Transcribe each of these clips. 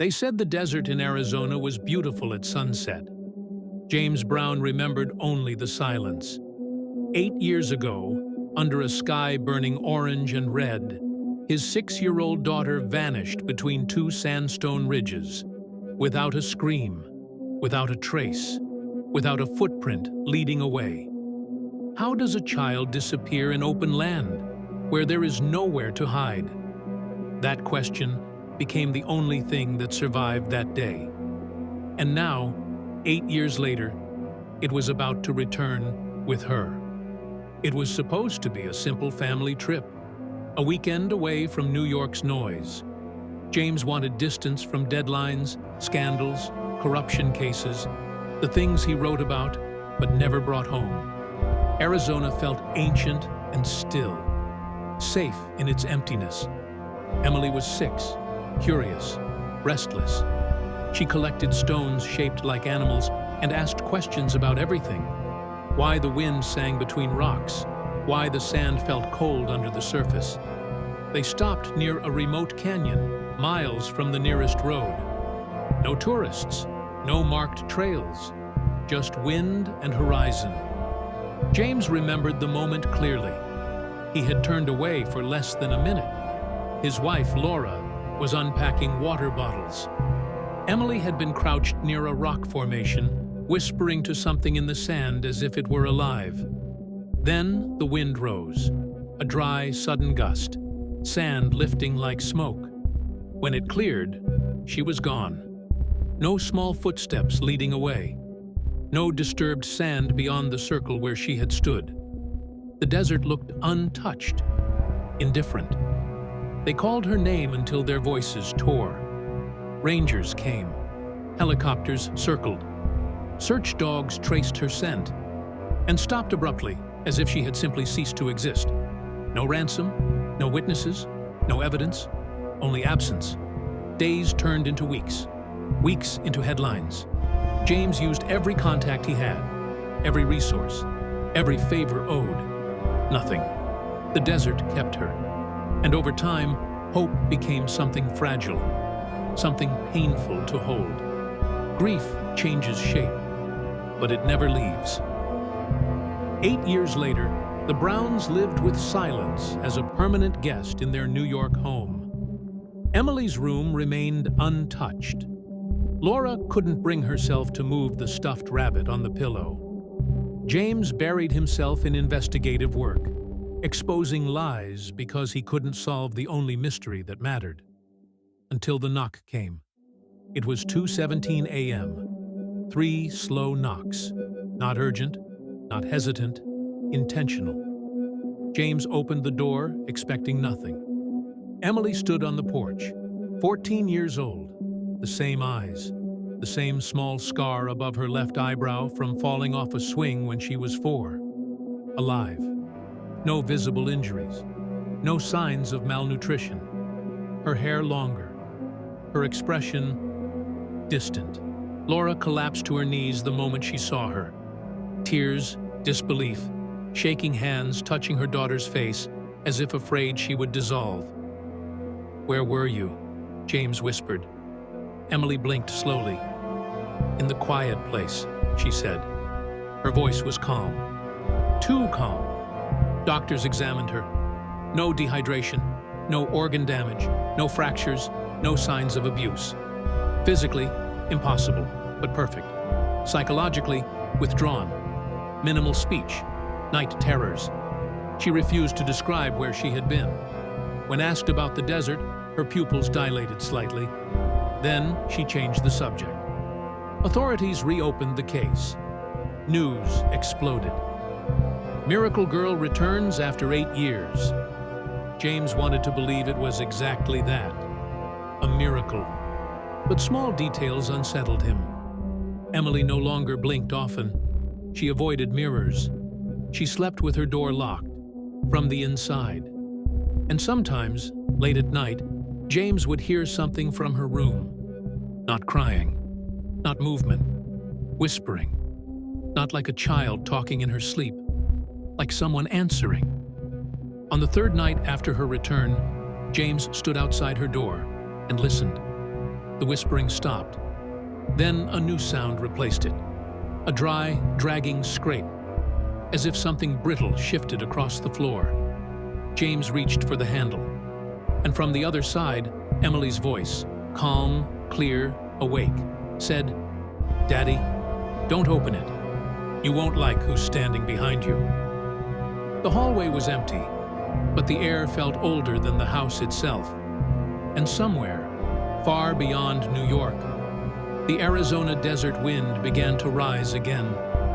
They said the desert in Arizona was beautiful at sunset. James Brown remembered only the silence. 8 years ago, under a sky burning orange and red, his 6-year-old daughter vanished between two sandstone ridges, without a scream, without a trace, without a footprint leading away. How does a child disappear in open land, where there is nowhere to hide? That question became the only thing that survived that day. And now, 8 years later, it was about to return with her. It was supposed to be a simple family trip, a weekend away from New York's noise. James wanted distance from deadlines, scandals, corruption cases, the things he wrote about but never brought home. Arizona felt ancient and still, safe in its emptiness. Emily was 6, curious, restless. She collected stones shaped like animals and asked questions about everything. Why the wind sang between rocks, why the sand felt cold under the surface. They stopped near a remote canyon, miles from the nearest road. No tourists, no marked trails, just wind and horizon. James remembered the moment clearly. He had turned away for less than a minute. His wife, Laura, was unpacking water bottles. Emily had been crouched near a rock formation, whispering to something in the sand as if it were alive. Then the wind rose, a dry, sudden gust, sand lifting like smoke. When it cleared, she was gone. No small footsteps leading away. No disturbed sand beyond the circle where she had stood. The desert looked untouched, indifferent. They called her name until their voices tore. Rangers came. Helicopters circled. Search dogs traced her scent and stopped abruptly, as if she had simply ceased to exist. No ransom, no witnesses, no evidence, only absence. Days turned into weeks, weeks into headlines. James used every contact he had, every resource, every favor owed. Nothing. The desert kept her. And over time, hope became something fragile, something painful to hold. Grief changes shape, but it never leaves. 8 years later, the Browns lived with silence as a permanent guest in their New York home. Emily's room remained untouched. Laura couldn't bring herself to move the stuffed rabbit on the pillow. James buried himself in investigative work, exposing lies because he couldn't solve the only mystery that mattered. Until the knock came. It was 2:17 a.m. 3 slow knocks, not urgent, not hesitant, intentional. James opened the door, expecting nothing. Emily stood on the porch, 14 years old, the same eyes, the same small scar above her left eyebrow from falling off a swing when she was 4. Alive. No visible injuries, no signs of malnutrition. Her hair longer, her expression distant. Laura collapsed to her knees the moment she saw her. Tears, disbelief, shaking hands touching her daughter's face as if afraid she would dissolve. "Where were you?" James whispered. Emily blinked slowly. "In the quiet place," she said. Her voice was calm. Too calm. Doctors examined her. No dehydration, no organ damage, no fractures, no signs of abuse. Physically, impossible, but perfect. Psychologically, withdrawn. Minimal speech, night terrors. She refused to describe where she had been. When asked about the desert, her pupils dilated slightly. Then she changed the subject. Authorities reopened the case. News exploded. Miracle Girl returns after 8 years. James wanted to believe it was exactly that, a miracle. But small details unsettled him. Emily no longer blinked often. She avoided mirrors. She slept with her door locked, from the inside. And sometimes, late at night, James would hear something from her room. Not crying, not movement, whispering. Not like a child talking in her sleep, like someone answering. On the 3rd night after her return, James stood outside her door and listened. The whispering stopped. Then a new sound replaced it. A dry, dragging scrape, as if something brittle shifted across the floor. James reached for the handle, and from the other side, Emily's voice, calm, clear, awake, said, "Daddy, don't open it. You won't like who's standing behind you." The hallway was empty, but the air felt older than the house itself. And somewhere, far beyond New York, the Arizona desert wind began to rise again.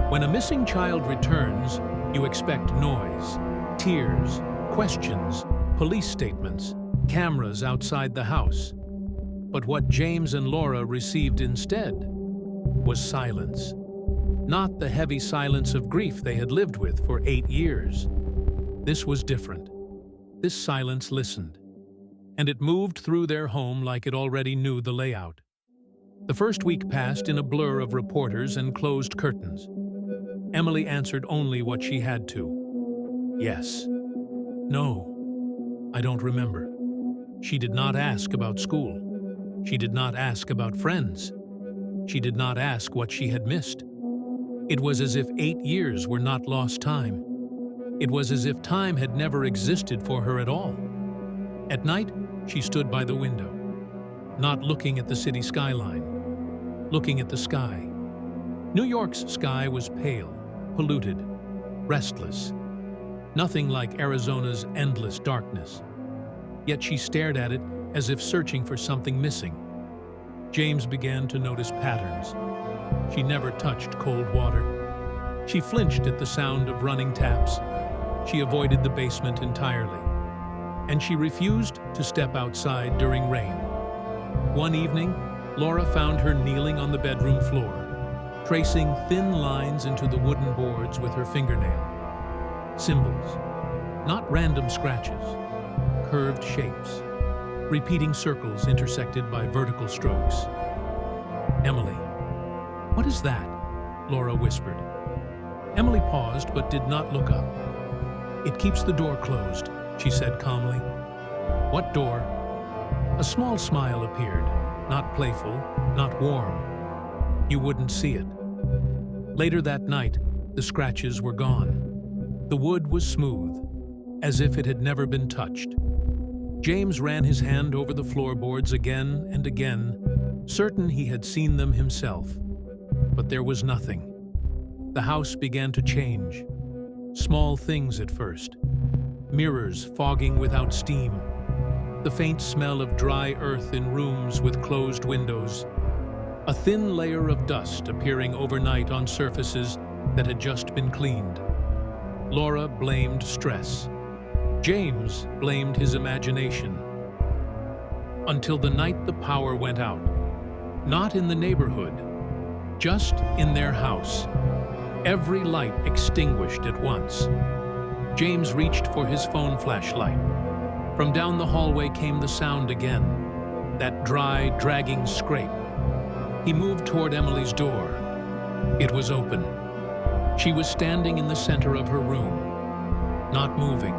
When a missing child returns, you expect noise, tears, questions, police statements, cameras outside the house. But what James and Laura received instead was silence. Not the heavy silence of grief they had lived with for 8 years. This was different. This silence listened, and it moved through their home like it already knew the layout. The first week passed in a blur of reporters and closed curtains. Emily answered only what she had to. Yes. No. I don't remember. She did not ask about school. She did not ask about friends. She did not ask what she had missed. It was as if 8 years were not lost time. It was as if time had never existed for her at all. At night, she stood by the window, not looking at the city skyline, looking at the sky. New York's sky was pale, polluted, restless, nothing like Arizona's endless darkness. Yet she stared at it as if searching for something missing. James began to notice patterns. She never touched cold water. She flinched at the sound of running taps. She avoided the basement entirely. And she refused to step outside during rain. One evening, Laura found her kneeling on the bedroom floor, tracing thin lines into the wooden boards with her fingernail. Symbols, not random scratches, curved shapes, repeating circles intersected by vertical strokes. "Emily, what is that?" Laura whispered. Emily paused but did not look up. "It keeps the door closed," she said calmly. "What door?" A small smile appeared, not playful, not warm. You wouldn't see it. Later that night, the scratches were gone. The wood was smooth, as if it had never been touched. James ran his hand over the floorboards again and again, certain he had seen them himself. But there was nothing. The house began to change. Small things at first. Mirrors fogging without steam. The faint smell of dry earth in rooms with closed windows. A thin layer of dust appearing overnight on surfaces that had just been cleaned. Laura blamed stress. James blamed his imagination. Until the night the power went out. Not in the neighborhood, just in their house. Every light extinguished at once. James reached for his phone flashlight. From down the hallway came the sound again, that dry, dragging scrape. He moved toward Emily's door. It was open. She was standing in the center of her room, not moving,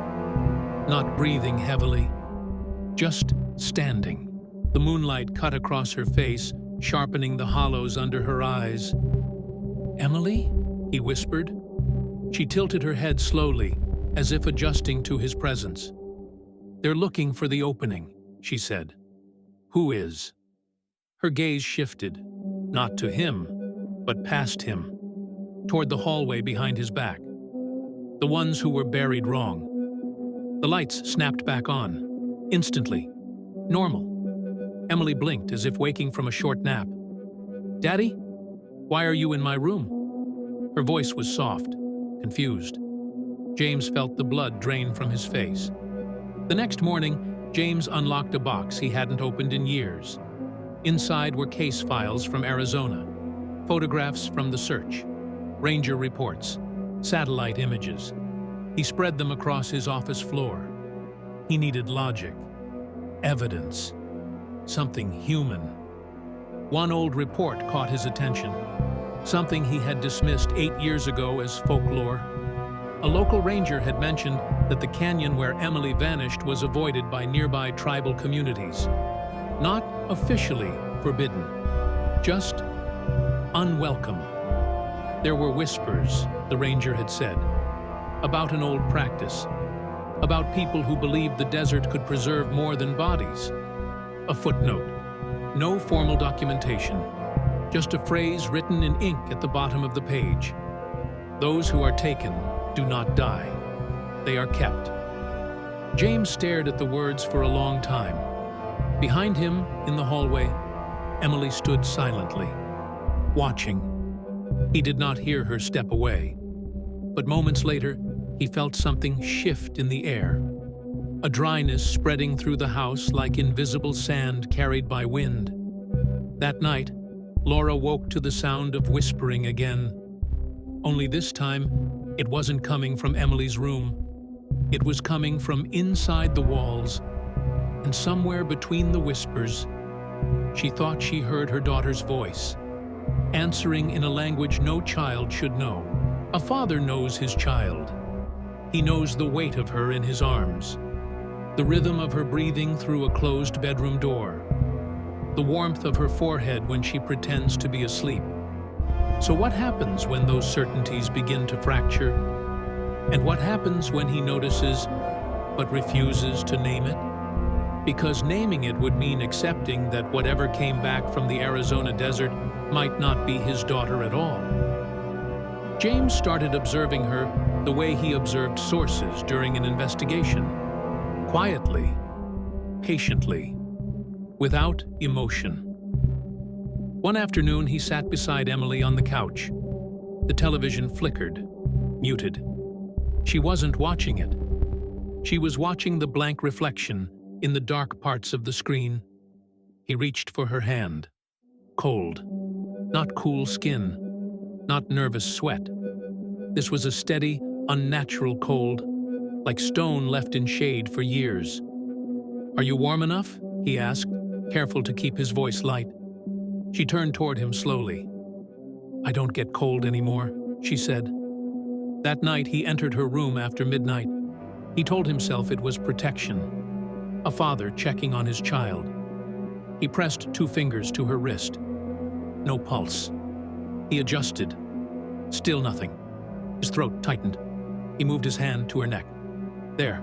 not breathing heavily, just standing. The moonlight cut across her face, sharpening the hollows under her eyes. "Emily?" he whispered. She tilted her head slowly, as if adjusting to his presence. "They're looking for the opening," she said. "Who is?" Her gaze shifted, not to him, but past him, toward the hallway behind his back. The ones who were buried wrong. The lights snapped back on, instantly. Normal. Emily blinked as if waking from a short nap. "Daddy? Why are you in my room?" Her voice was soft, confused. James felt the blood drain from his face. The next morning, James unlocked a box he hadn't opened in years. Inside were case files from Arizona, photographs from the search, ranger reports, satellite images. He spread them across his office floor. He needed logic, evidence, something human. One old report caught his attention, something he had dismissed 8 years ago as folklore. A local ranger had mentioned that the canyon where Emily vanished was avoided by nearby tribal communities. Not officially forbidden, just unwelcome. There were whispers, the ranger had said, about an old practice, about people who believed the desert could preserve more than bodies. A footnote, no formal documentation, just a phrase written in ink at the bottom of the page. Those who are taken do not die. They are kept. James stared at the words for a long time. Behind him, in the hallway, Emily stood silently, watching. He did not hear her step away. But moments later, he felt something shift in the air. A dryness spreading through the house like invisible sand carried by wind. That night, Laura woke to the sound of whispering again. Only this time, it wasn't coming from Emily's room. It was coming from inside the walls, and somewhere between the whispers, she thought she heard her daughter's voice, answering in a language no child should know. A father knows his child. He knows the weight of her in his arms, the rhythm of her breathing through a closed bedroom door, the warmth of her forehead when she pretends to be asleep. So what happens when those certainties begin to fracture? And what happens when he notices, but refuses to name it? Because naming it would mean accepting that whatever came back from the Arizona desert might not be his daughter at all. James started observing her the way he observed sources during an investigation. Quietly, patiently, without emotion. One afternoon, he sat beside Emily on the couch. The television flickered, muted. She wasn't watching it. She was watching the blank reflection in the dark parts of the screen. He reached for her hand. Cold. Not cool skin. Not nervous sweat. This was a steady, unnatural cold, like stone left in shade for years. "Are you warm enough?" he asked, careful to keep his voice light. She turned toward him slowly. "I don't get cold anymore," she said. That night, he entered her room after midnight. He told himself it was protection, a father checking on his child. He pressed 2 fingers to her wrist. No pulse. He adjusted. Still nothing. His throat tightened. He moved his hand to her neck. There.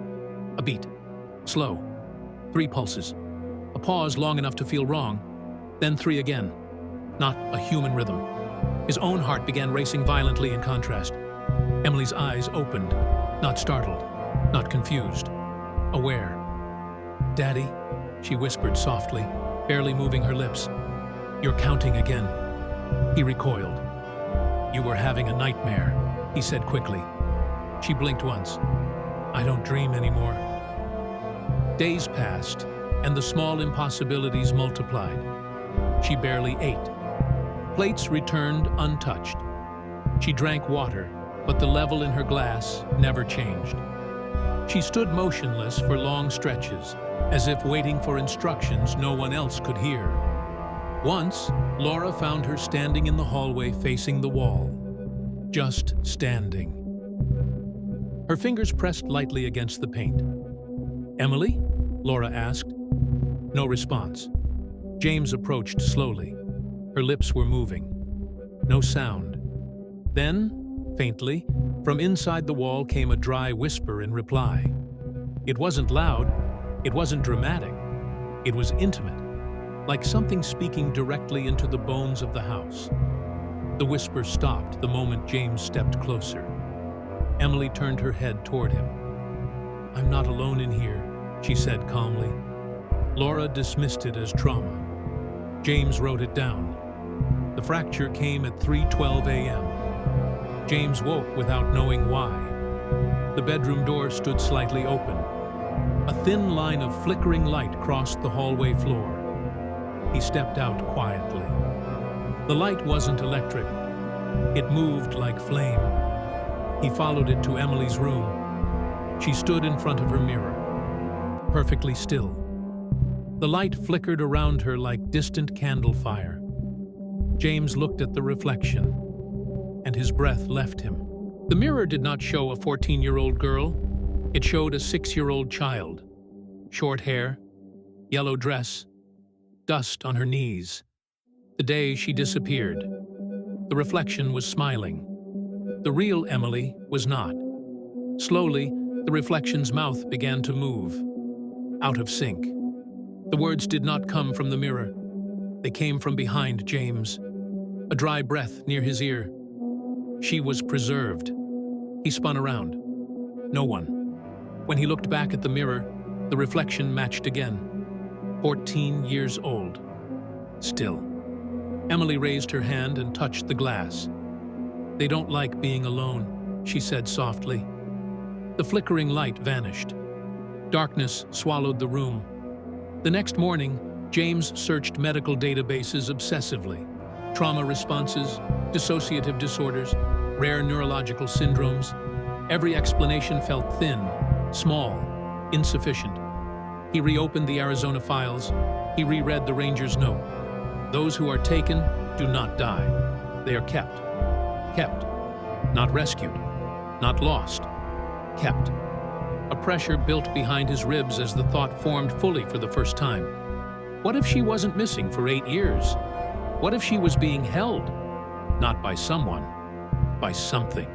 A beat. Slow. 3 pulses. A pause long enough to feel wrong. Then 3 again. Not a human rhythm. His own heart began racing violently in contrast. Emily's eyes opened, not startled, not confused, aware. "Daddy," she whispered softly, barely moving her lips. "You're counting again." He recoiled. "You were having a nightmare," he said quickly. She blinked once. "I don't dream anymore." Days passed, and the small impossibilities multiplied. She barely ate. Plates returned untouched. She drank water, but the level in her glass never changed. She stood motionless for long stretches, as if waiting for instructions no one else could hear. Once, Laura found her standing in the hallway facing the wall. Just standing. Her fingers pressed lightly against the paint. "Emily?" Laura asked. No response. James approached slowly. Her lips were moving. No sound. Then, faintly, from inside the wall came a dry whisper in reply. It wasn't loud, it wasn't dramatic, it was intimate, like something speaking directly into the bones of the house. The whisper stopped the moment James stepped closer. Emily turned her head toward him. "I'm not alone in here," she said calmly. Laura dismissed it as trauma. James wrote it down. The fracture came at 3:12 a.m. James woke without knowing why. The bedroom door stood slightly open. A thin line of flickering light crossed the hallway floor. He stepped out quietly. The light wasn't electric. It moved like flame. He followed it to Emily's room. She stood in front of her mirror, perfectly still. The light flickered around her like distant candle fire. James looked at the reflection, and his breath left him. The mirror did not show a 14-year-old girl. It showed a 6-year-old child. Short hair, yellow dress, dust on her knees. The day she disappeared. The reflection was smiling. The real Emily was not. Slowly, the reflection's mouth began to move, out of sync. The words did not come from the mirror. They came from behind James, a dry breath near his ear. She was preserved. He spun around. No one. When he looked back at the mirror, the reflection matched again. 14 years old. Still. Emily raised her hand and touched the glass. "They don't like being alone," she said softly. The flickering light vanished. Darkness swallowed the room. The next morning, James searched medical databases obsessively. Trauma responses, dissociative disorders, rare neurological syndromes. Every explanation felt thin, small, insufficient. He reopened the Arizona files. He reread the ranger's note. Those who are taken do not die. They are kept. Kept. Not rescued. Not lost. Kept. A pressure built behind his ribs as the thought formed fully for the first time. What if she wasn't missing for 8 years? What if she was being held? Not by someone, by something.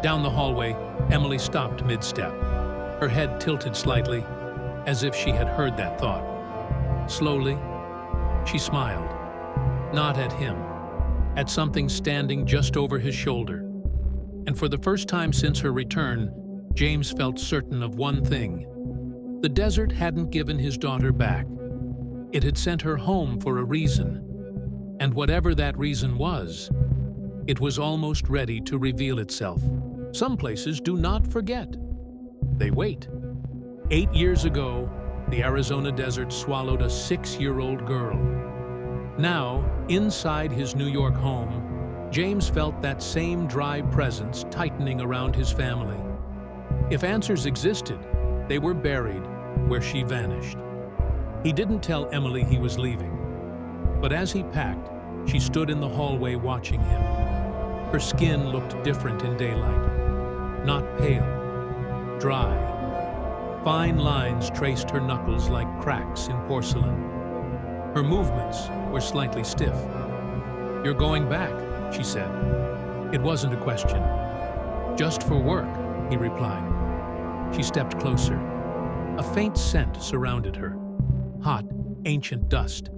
Down the hallway, Emily stopped mid-step. Her head tilted slightly, as if she had heard that thought. Slowly, she smiled. Not at him, at something standing just over his shoulder. And for the first time since her return, James felt certain of one thing. The desert hadn't given his daughter back. It had sent her home for a reason. And whatever that reason was, it was almost ready to reveal itself. Some places do not forget. They wait. 8 years ago, the Arizona desert swallowed a 6-year-old girl. Now, inside his New York home, James felt that same dry presence tightening around his family. If answers existed, they were buried where she vanished. He didn't tell Emily he was leaving, but as he packed, she stood in the hallway watching him. Her skin looked different in daylight. Not pale, dry. Fine lines traced her knuckles like cracks in porcelain. Her movements were slightly stiff. "You're going back," she said. It wasn't a question. "Just for work," he replied. She stepped closer. A faint scent surrounded her. Hot, ancient dust.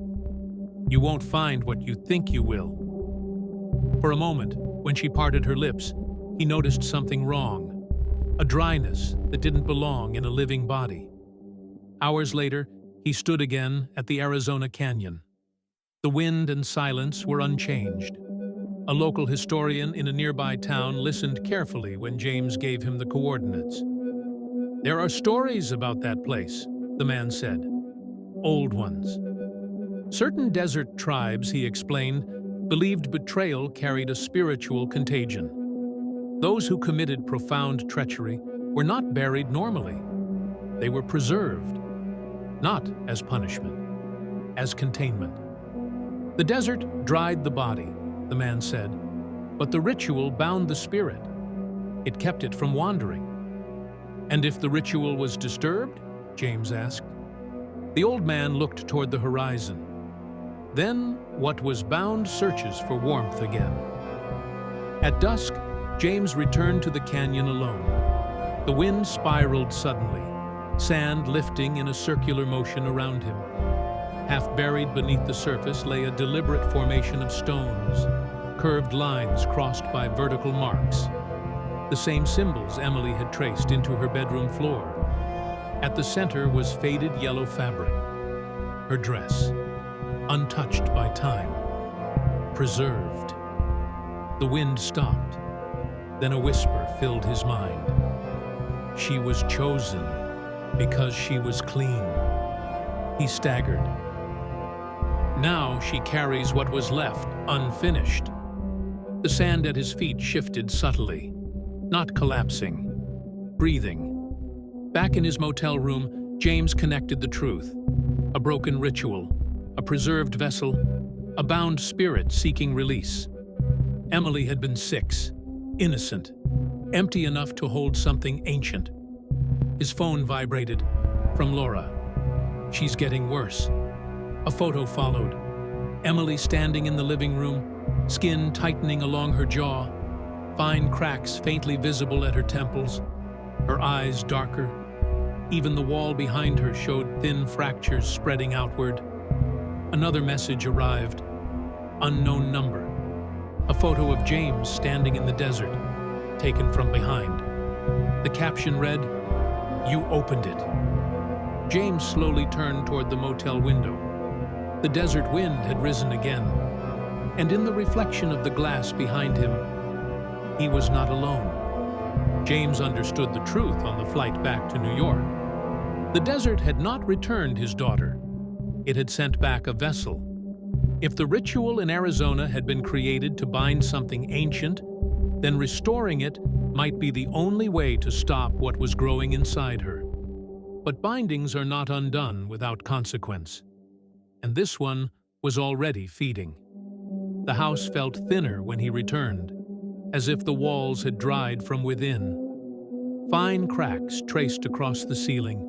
"You won't find what you think you will." For a moment, when she parted her lips, he noticed something wrong. A dryness that didn't belong in a living body. Hours later, he stood again at the Arizona Canyon. The wind and silence were unchanged. A local historian in a nearby town listened carefully when James gave him the coordinates. "There are stories about that place," the man said. "Old ones." Certain desert tribes, he explained, believed betrayal carried a spiritual contagion. Those who committed profound treachery were not buried normally. They were preserved, not as punishment, as containment. The desert dried the body, the man said, but the ritual bound the spirit. It kept it from wandering. "And if the ritual was disturbed?" James asked. The old man looked toward the horizon. Then what was bound searches for warmth again. At dusk, James returned to the canyon alone. The wind spiraled suddenly, sand lifting in a circular motion around him. Half buried beneath the surface lay a deliberate formation of stones, curved lines crossed by vertical marks. The same symbols Emily had traced into her bedroom floor. At the center was faded yellow fabric. Her dress, untouched by time, preserved. The wind stopped. Then a whisper filled his mind. She was chosen because she was clean. He staggered. Now she carries what was left, unfinished. The sand at his feet shifted subtly, not collapsing, breathing. Back in his motel room, James connected the truth. A broken ritual, a preserved vessel, a bound spirit seeking release. Emily had been 6, innocent, empty enough to hold something ancient. His phone vibrated. From Laura. "She's getting worse." A photo followed. Emily standing in the living room, skin tightening along her jaw, fine cracks faintly visible at her temples, her eyes darker. Even the wall behind her showed thin fractures spreading outward. Another message arrived. Unknown number. A photo of James standing in the desert, taken from behind. The caption read, "You opened it." James slowly turned toward the motel window. The desert wind had risen again, and in the reflection of the glass behind him, he was not alone. James understood the truth on the flight back to New York. The desert had not returned his daughter. It had sent back a vessel. If the ritual in Arizona had been created to bind something ancient, then restoring it might be the only way to stop what was growing inside her. But bindings are not undone without consequence. And this one was already feeding. The house felt thinner when he returned, as if the walls had dried from within. Fine cracks traced across the ceiling.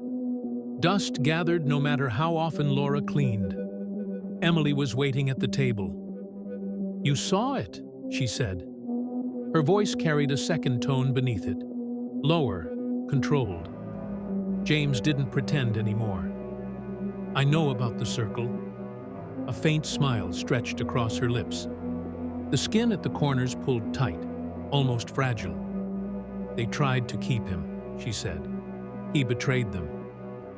Dust gathered no matter how often Laura cleaned. Emily was waiting at the table. "You saw it," she said. Her voice carried a second tone beneath it, lower, controlled. James didn't pretend anymore. "I know about the circle." A faint smile stretched across her lips. The skin at the corners pulled tight, almost fragile. "They tried to keep him," she said. "He betrayed them.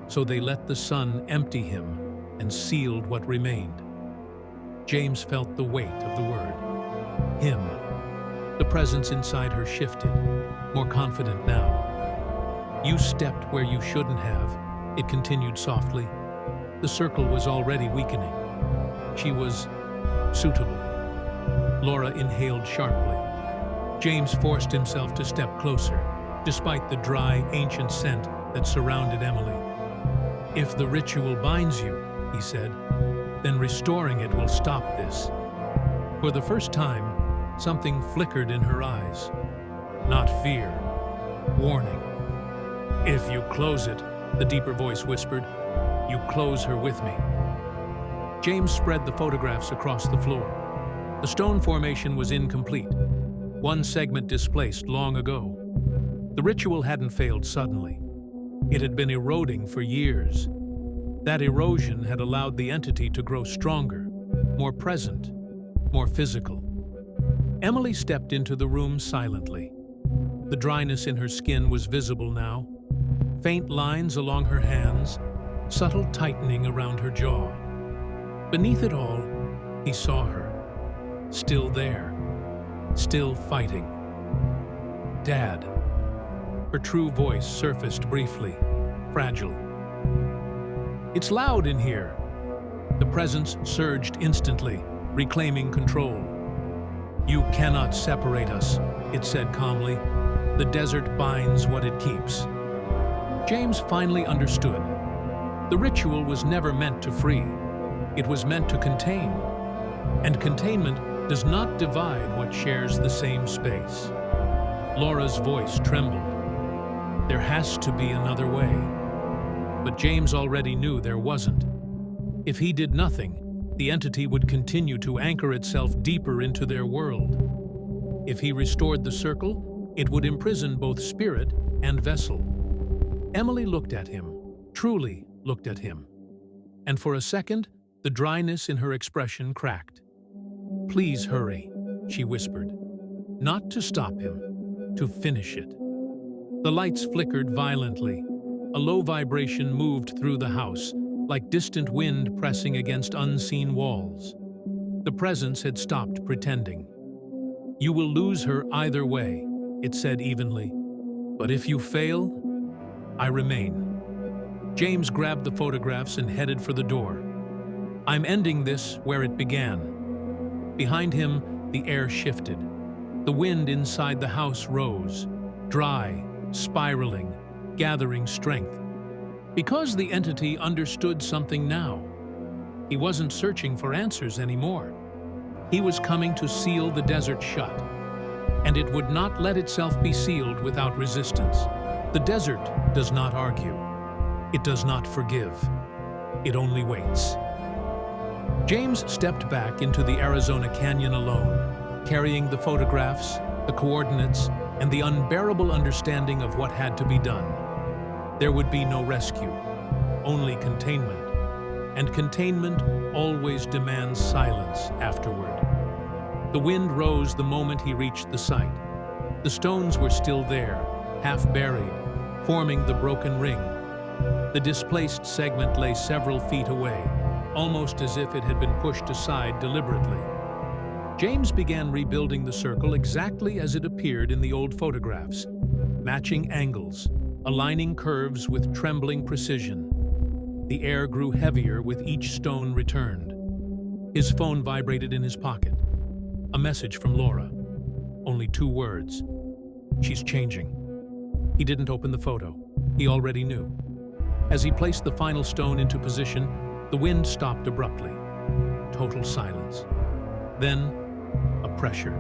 So they let the sun empty him and sealed what remained." James felt the weight of the word. Him. The presence inside her shifted, more confident now. "You stepped where you shouldn't have," it continued softly. The circle was already weakening. She was suitable. Laura inhaled sharply. James forced himself to step closer, despite the dry, ancient scent that surrounded Emily. "If the ritual binds you," he said, "then restoring it will stop this." For the first time, something flickered in her eyes. Not fear, warning. "If you close it," the deeper voice whispered, "you close her with me." James spread the photographs across the floor. The stone formation was incomplete, one segment displaced long ago. The ritual hadn't failed suddenly. It had been eroding for years. That erosion had allowed the entity to grow stronger, more present, more physical. Emily stepped into the room silently. The dryness in her skin was visible now. Faint lines along her hands, subtle tightening around her jaw. Beneath it all, he saw her. Still there. Still fighting. "Dad." Her true voice surfaced briefly, fragile. "It's loud in here." The presence surged instantly, reclaiming control. "You cannot separate us," it said calmly. "The desert binds what it keeps." James finally understood. The ritual was never meant to free. It was meant to contain. And containment does not divide what shares the same space. Laura's voice trembled. There has to be another way. But James already knew there wasn't. If he did nothing, the entity would continue to anchor itself deeper into their world. If he restored the circle, it would imprison both spirit and vessel. Emily looked at him, truly looked at him. And for a second, the dryness in her expression cracked. "Please hurry," she whispered. Not to stop him, to finish it. The lights flickered violently. A low vibration moved through the house, like distant wind pressing against unseen walls. The presence had stopped pretending. "You will lose her either way," it said evenly. "But if you fail, I remain." James grabbed the photographs and headed for the door. "I'm ending this where it began." Behind him, the air shifted. The wind inside the house rose, dry, spiraling, gathering strength. Because the entity understood something now. He wasn't searching for answers anymore. He was coming to seal the desert shut. And it would not let itself be sealed without resistance. The desert does not argue. It does not forgive. It only waits. James stepped back into the Arizona canyon alone, carrying the photographs, the coordinates, and the unbearable understanding of what had to be done. There would be no rescue, only containment. And containment always demands silence afterward. The wind rose the moment he reached the site. The stones were still there, half buried, forming the broken ring. The displaced segment lay several feet away, almost as if it had been pushed aside deliberately. James began rebuilding the circle exactly as it appeared in the old photographs, matching angles, aligning curves with trembling precision. The air grew heavier with each stone returned. His phone vibrated in his pocket. A message from Laura. Only 2 words. She's changing. He didn't open the photo. He already knew. As he placed the final stone into position, the wind stopped abruptly. Total silence. Then, a pressure.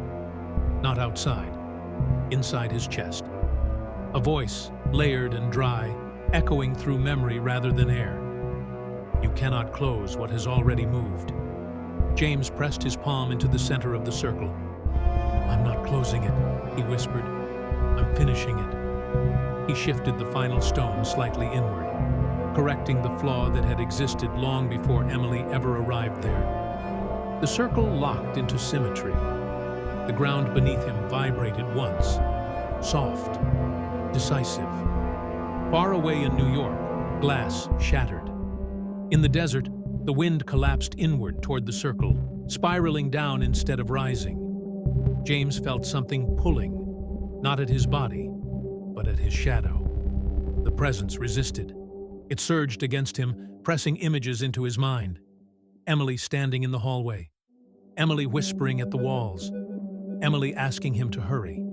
Not outside. Inside his chest. A voice, layered and dry, echoing through memory rather than air. You cannot close what has already moved. James pressed his palm into the center of the circle. I'm not closing it, he whispered. I'm finishing it. He shifted the final stone slightly inward, correcting the flaw that had existed long before Emily ever arrived there. The circle locked into symmetry. The ground beneath him vibrated once, soft, decisive. Far away in New York, glass shattered. In the desert, the wind collapsed inward toward the circle, spiraling down instead of rising. James felt something pulling, not at his body, but at his shadow. The presence resisted. It surged against him, pressing images into his mind. Emily standing in the hallway. Emily whispering at the walls. Emily asking him to hurry.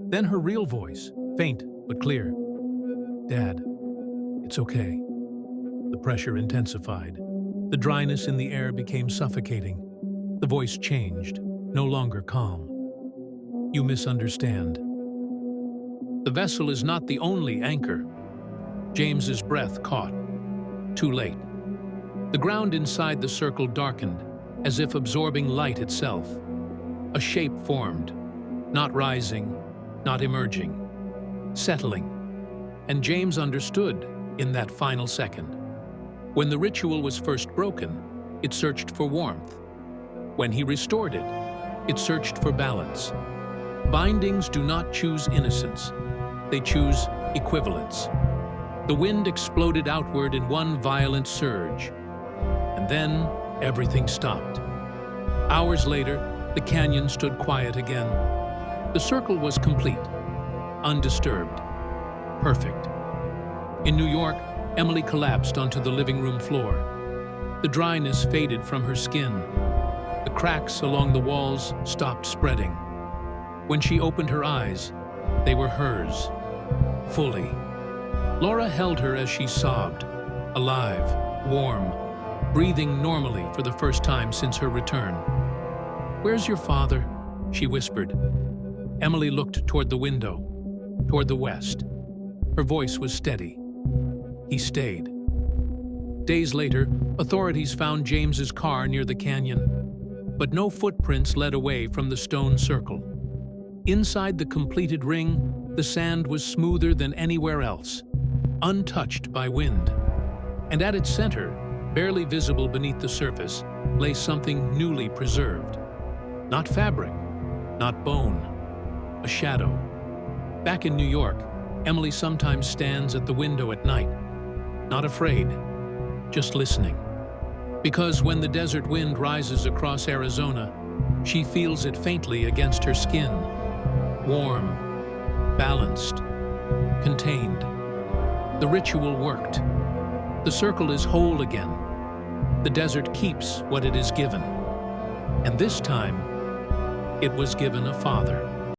Then her real voice, faint but clear. Dad, it's okay. The pressure intensified. The dryness in the air became suffocating. The voice changed, no longer calm. You misunderstand. The vessel is not the only anchor. James's breath caught. Too late. The ground inside the circle darkened, as if absorbing light itself. A shape formed, not rising, not emerging, settling. And James understood in that final second. When the ritual was first broken, it searched for warmth. When he restored it, it searched for balance. Bindings do not choose innocence. They choose equivalence. The wind exploded outward in one violent surge. And then everything stopped. Hours later, the canyon stood quiet again. The circle was complete, undisturbed, perfect. In New York, Emily collapsed onto the living room floor. The dryness faded from her skin. The cracks along the walls stopped spreading. When she opened her eyes, they were hers, fully. Laura held her as she sobbed, alive, warm, breathing normally for the first time since her return. "Where's your father?" she whispered. Emily looked toward the window, toward the west. Her voice was steady. He stayed. Days later, authorities found James's car near the canyon, but no footprints led away from the stone circle. Inside the completed ring, the sand was smoother than anywhere else, untouched by wind. And at its center, barely visible beneath the surface, lay something newly preserved. Not fabric, not bone, a shadow. Back in New York, Emily sometimes stands at the window at night, not afraid, just listening. Because when the desert wind rises across Arizona, she feels it faintly against her skin. Warm, balanced, contained. The ritual worked. The circle is whole again. The desert keeps what it is given. And this time, it was given a father.